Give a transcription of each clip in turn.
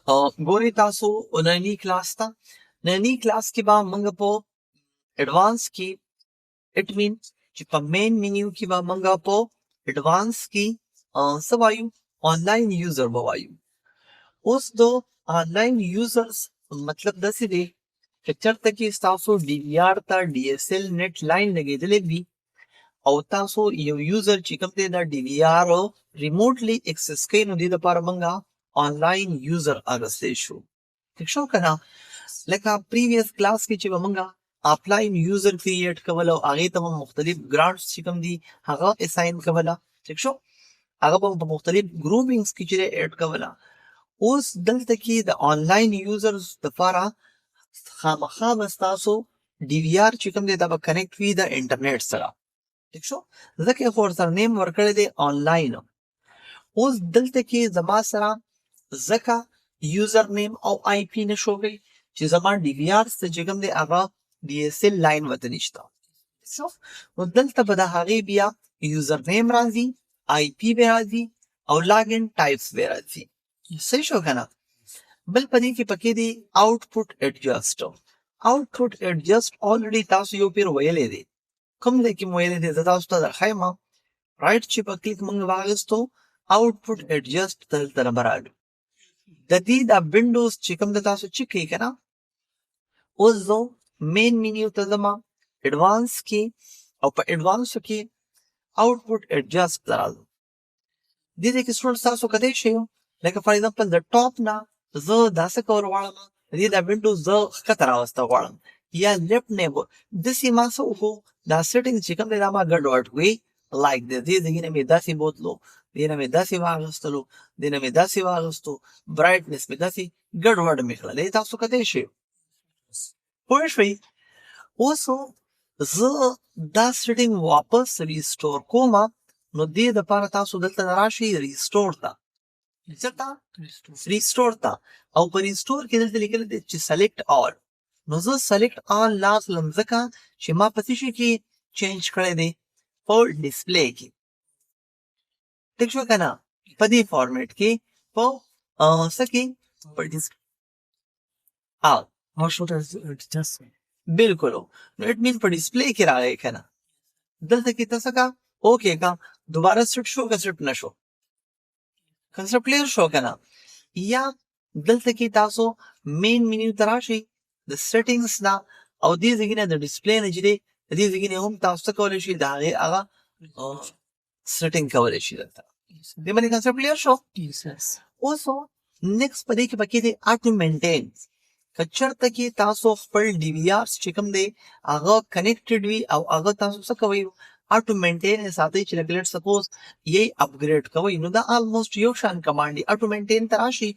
ګوري تاسو نننی کلاس ته نننی کلاس کې به موږ په ایڈوانس کې اټ مین چې په مین مینیو کې به موږ په ایڈوانس کې څه وایو آنلاین یوزر به وایو. اوس د آنلاین یوزرز مطلب داسې دی چې چېرته کې ستاسو ډي وي آر ته ډي ایس ایل نیټ لاین لګېدلی وي او تاسو یو یوزر چې کوم دی دا ډي وي آر ریموټلی اکسس کوي نو دې دپاره موږ آنلاین یوزر اغستی شو. ٹھیک شو که نه؟ لکه پریویس کلاس کې چې به موږ آفلاین یوزر کریټ کول او هغې ته به مختلف ګرانټس چې کوم دي هغه اساین کوله. ٹھیک شو؟ هغه به په مختلف ګروپینګز کې چې ایډ کوله. اوس دلته کې د آنلاین یوزرز دپاره خامخا به ستاسو ډي وي آر چې کوم دی دا به کنیکټ وي د انټرنیټ سره. ٹھیک شو؟ ځکه یې خو ورسره نیم ورکړی دی آنلاین. اوس دلته کې زما سره ځکه یوزر نیم او آی پی نشو گئی چې زما ډي وي آر څه چې کوم دی هغه ډي ایس ایل لاین ورته نشته. نو دلته به د هغې بیا یوزر نیم راځي، آی پی به راځي او لاګین ټایپس به راځي. صحیح شو که نه؟ بل په دې کې پکې دی آوټپوټ ایډجسټ. آوټپوټ ایډجسټ آلریډي تاسو یو پیر ویلی دی. کوم ځای کې مو ویلی دی زه تاسو ته درښیم. رایټ چې په کلیک موږ واخیستو آوټپوټ ایډجسټ دلته نه به راغلو. د دې دا وینډوز چې کوم د تاسو چیک کوي که نه، اوس زه مین مینیو ته ځمه ایډوانس کې او په ایډوانسو کې آوټپوټ ایډجسټ ته راځم. دې ځای کې سټوډنټس تاسو کدی شئ لکه فار ایگزامپل د ټاپ نه زه دا څه کول غواړم، د دې دا وینډوز زه ښکته راوسته غواړم یا لیفټ نه داسې ما څه وکړو دا سیټینګ چې کوم دی دا ما ګډوډ کړي لایک دی. دې ځای نه مې داسې بوتلو، دې نه مې داسې واخیستلو، دې نه مې داسې واخیستو، برایټنس مې داسې ګډوډ مې کړل. تاسو کدی شئ پوه شئ. اوس زه دا سیټینګ واپس ریسټور کوم نو دې دپاره تاسو دلته نه راشئ ریسټور ته. چېرته؟ ریسټور ته. او په ریسټور کې دلته لیکلی دی چې سلیکټ آل. نو زه سلیکټ آل لا اخلم ځکه چې ما په څه شي کې چینج کړی دی په ډسپلی کې. ٹھیک شو که نه؟ په دې فارمیټ کې په څه کې په بالکل نو اټ مین په ډسپلی کې راغی که نه. دلته کې ته څه کا اوکې کا دوباره سیټ شو که سیټ نه شو، کنسپټ کلیر شو که نه. یا دلته کې تاسو مین مینیو ته راشئ د سیټینګز نه او دې ځای نه د ډسپلی نه چې دی د دې ځای نه هم تاسو څه کولی شئ د هغې هغه سیټینګ کولی شئ. دلته دې باندې کنسپټ کلیر شو. اوس نیکسټ په دې کې پکې دی آټو مینټین. که چېرته کې تاسو خپل ډي وي آر چې کوم دی هغه کنیکټډ وي او هغه تاسو څه کوئ آټو مینټین یې ساتئ چې لکه لیټ سپوز یې اپګریډ کوئ نو دا آلموسټ یو شان کمانډ دی. آټو مینټین ته راشئ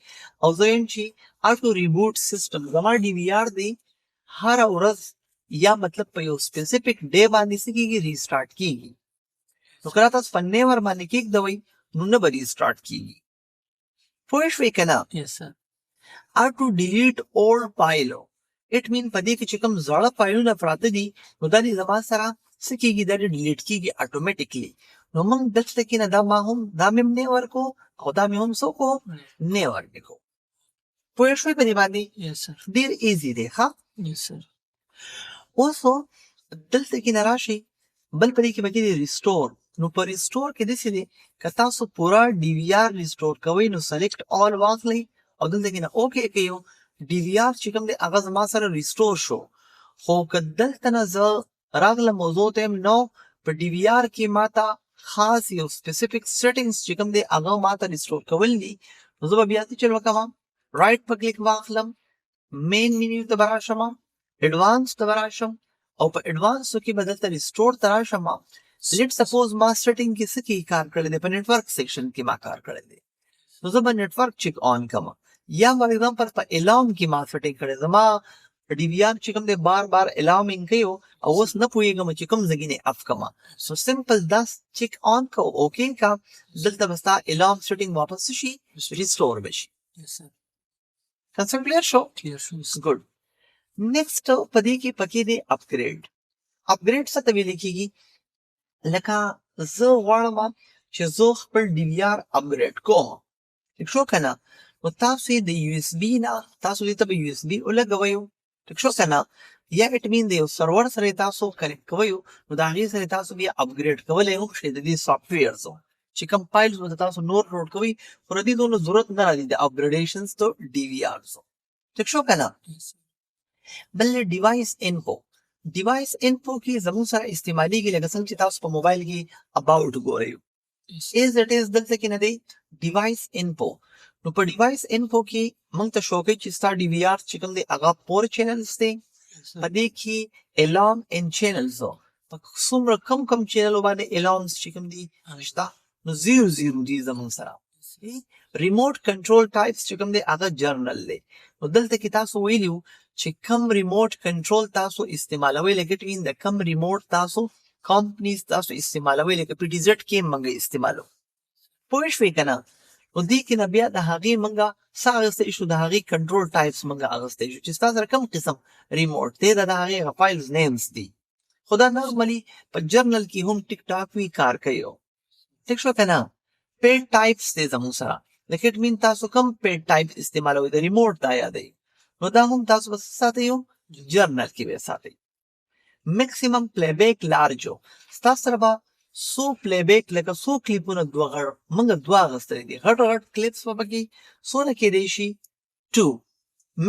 او زه یم چې آټو ریبوټ سیسټم زما ډي وي آر دی هره ورځ یا مطلب په یو سپیسیفک ډے باندې څه کېږي ریسټارټ کېږي. نو که تاسو په نیور باندې کېږدوئ نو نه به ریسټارټ کېږي. پوه شوئ که نه؟ آټو ډیلیټ اولډ فایلو اټ مین په دې کې چې کوم زاړه فایلونه پراته دي نو دا دې زما سره څه کېږي دا دې ډیلیټ کېږي اټومیټیکلی. نو موږ دلته کې نه دا ما هم دا مې هم نه ورکو او دا مې هم څه وکړو نه ورکو. پوه شوئ په دې باندې؟ ډېر ایزي دی. ښه اوس دلته کې نه راشئ بل په دې کې پکې دی ریسټور. نو په ریسټور کې داسې دی که تاسو پوره ډي وي آر ریسټور کوئ نو سلیکټ آل واخلئ او دلته کې نه اوکې کوئ. ډي وي آر چې کوم دی هغه زما سره ریسټور شو. خو که دلته نه زه راغلم او زه ورته یم نو په ډي وي آر کې ما ته خاص یو سپیسیفک سیټینګز چې کوم دی هغه ما ته ریسټور کول دي نو زه به بیا څه چل وکړم رایټ په کلیک واخلم مین مینیو ته به راشم ایډوانس ته به راشم او په ایډوانسو کې به دلته ریسټور ته راشم. لیټ سپوز ما سیټینګ کې څه کې کار کړی دی په نیټورک سیکشن کې ما کار کړی دی نو زه به نیټورک چیک آن کوم. یا فار ایگزامپل په الارم کې ما سیټینګ کړی زما ډي وي آر چې کوم دی بار بار الارمینګ کوي او اوس نه پوهېږم چې کوم ځای نه اف کړم. سو سمپل دا چیک آن کو اوکې کا دلته به ستا الارم سیټینګ واپس شي ریسټور به شي. کنسپټ کلیر شو؟ ګډ. نیکسټ په دې کې پکې دی اپګریډ. اپګریډ څه ته ویل کېږي لکه زه غواړم چې زه خپل ډي وي آر اپګریډ کوم. ٹھیک شو که نه؟ نو تاسو یې د یو اس بي نه تاسو دې ته به یو اس بي ولګوئ ټیک شو که نه یا اټ مین د یو سرور سره تاسو کنیکټ کوئ نو د هغې سره تاسو بیا اپګریډ کولی هم شئ د دې سافټویرز چې کوم فایلز به تاسو نور لوډ کوئ خو د دې دونه ضرورت نه راځي د اپګریډیشنز د ډي وي آرز ټیک شو که نه بل ډیوایس انفو ډیوایس انفو کې زموږ سره استعمالیږي لکه څنګه چې تاسو په موبایل کې اباوټ ګورئ از اټ از دلته کې نه دی ډیوایس انفو نو په ډیوایس انفو کې موږ ته شو کوي چې ستا ډي وي آر چې کوم دی هغه 4 چینلز دی په دې کې الارم ان چینلز په څومره کم چینلو باندې الارمز چې کوم دي شته نو 0 دي زموږ سره ریموټ کنټرول ټایپس چې کوم دی هغه جرنل دی نو دلته کې تاسو ویلیو چې کم ریموټ کنټرول تاسو استعمالوي لکه ټین د کم ریموټ تاسو کمپنیز تاسو استعمالوي لکه پی ټي زیډ کې منګه استعمالو پوه شوې که نه نو دې کې نه بیا د هغې منګه څه اخیستی شو د هغې کنټرول ټایپس منګه اخیستی شو چې ستا سره کوم قسم ریموټ دی د هغې فایلز نیمز دي خو دا نارملي په جرنل کې هم ټیک ټاک وي کار کوي ټیک شو که نه پیډ ټایپس دی زموږ سره لکه اټ مین تاسو کوم پیډ ټایپ استعمالوئ د ریموټ دا یادوي نو دا هم تاسو به ساتئ جرنل کې به ساتئ میکسیمم پلی بیک لارجو ستاسو سره به څو پلی بیک لکه څو کلیپونه موږ دوه اخیستلی دي غټ کلیپس به پکې څونه کیدی شي 2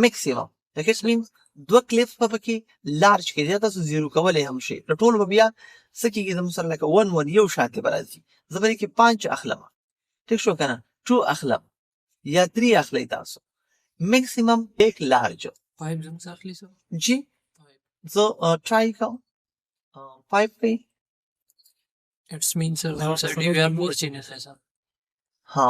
میکسیمم لکه اټ مین دوه کلیپس به پکې لارج کیدی یا تاسو زیرو کولی هم شي د ټول به بیا څه کېږي زموږ سره لکه 1 یو شانتې به راځي زه به دې کې 5 اخلم ټیک شو که نه 2 اخلم یا 3 اخلی تاسو میکسیمم بیک لارجو 5 زموږ سره اخلي سر جی زه ټرای کوم 5 پی It's means sir زموږ سره DVR 4 چینلز ہے سر ها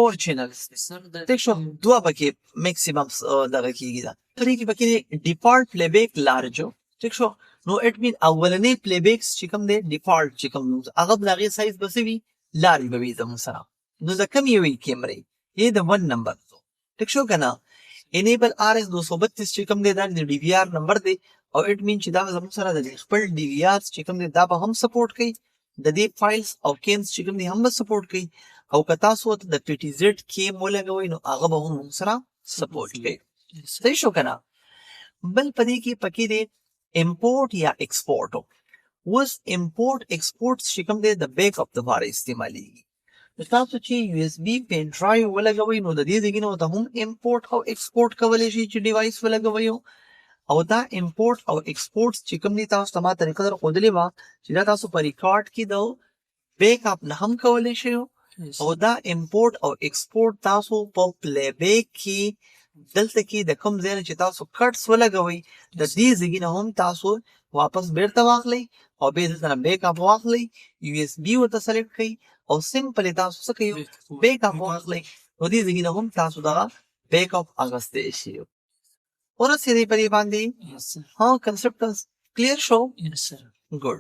4 چینلز سر ټیک شو دوه پکې میکسیمم دغه کېږي دا پرې کې پکې ډیفالټ پلی بیک لارجو ټیک شو نو اټ مین اولنی پلی بیکس چې کوم دی ډیفالټ چې کوم هغه د هغې سایز به څه وي لارج به وي زموږ سره نو د کم یوې کیمرې یې د 1 نمبر ټیک شو که نه انیبل آر اس 232 چې کوم دی دا د ډي وي آر نمبر دی او اټ مین چې دا زموږ سره د خپل ډي وي آر چې کوم دی دا به هم سپورټ کوي د دې فایلز او کیمز چې کوم دی هم به سپورټ کوي او که تاسو ورته د پی ټي زیډ کیم ولګوئ نو هغه به هم موږ سره سپورټ کوي صحیح شو که نه بل په دې کې پکې دی امپورټ یا ایکسپورټ اوس امپورټ ایکسپورټ چې کوم دی د بیک اپ دپاره استعمالیږي نو تاسو چې یو اس بي پین ډرایو ولګوئ نو د دې ځای نه ورته هم امپورټ او ایکسپورټ کولی شي چې ډیوایس ولګوئ او دا امپورټ او ایکسپورټ چې کوم دی تاسو ته ما طریقه در ښودلې وه چې دا تاسو په ریکارډ کې د بیک اپ نه هم کولی شئ او دا امپورټ او ایکسپورټ تاسو په پلی بیک کې دلته کې د کوم ځای نه چې تاسو کټس ولګوئ د دې ځای نه هم تاسو واپس بیرته واخلئ او بیا دلته نه بیک اپ واخلئ یو اس بي ورته سلیکټ کړئ او سمپلی تاسو څه کوئ بیک اپ واخلئ نو دې ځای نه هم تاسو دغه بیک اپ اخیستی شي ورسېدئ په دې باندې ها کنسپټ کلیر شو yes sir ګډ